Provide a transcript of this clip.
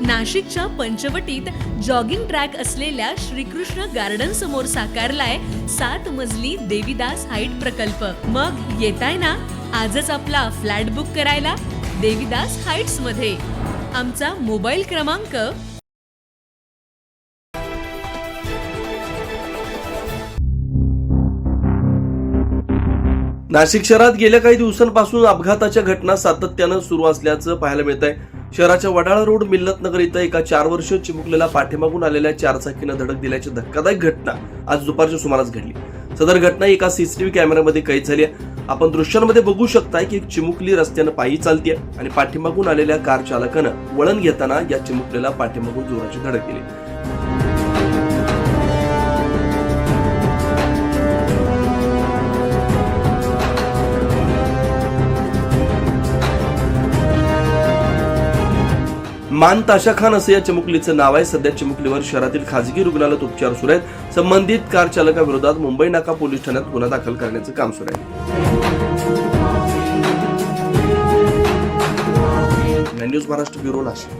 नाशिकच्या पंचवटीत jogging track असलेल्या Shrikrishna garden समोर साकारलाय 7 मजली देवीदास हाईट प्रकल्प। मग येताय ना आजच आपला फ्लॅट बुक करायला देवीदास हाईट्स मध्ये। आमचा मोबाईल क्रमांक नाशिक शहरात गेल्या काही दिवसांपासून अपघाताच्या घटना सातत्यानं सुरू असल्याचं पाहायला मिळत आहे। शहराच्या वडाळा रोड मिल्लतनगर इथं एका 4 वर्षीय चिमुकलेला पाठीमागून आलेल्या 4 चाकीनं धडक दिल्याची धक्कादायक घटना आज दुपारच्या सुमारास घडली। सदर घटना एका सीसीटीव्ही कॅमेऱ्यामध्ये कैद झाली आहे। आपण दृश्यांमध्ये बघू शकताय की एक चिमुकली रस्त्यानं पायी चालतीये आणि पाठीमागून आलेल्या कार चालकानं वळण घेताना या चिमुकलेला पाठीमागून जोराची धडक दिली। मान ताशा खान असं या चिमुकलीचं नाव आहे। सध्या चिमुकलीवर शहरातील खाजगी रुग्णालयात उपचार सुरू आहेत। संबंधित कार चालकाविरोधात मुंबई नाका पोलीस ठाण्यात गुन्हा दाखल करण्याचं काम सुरू आहे। News Maharashtra bureau Nashik.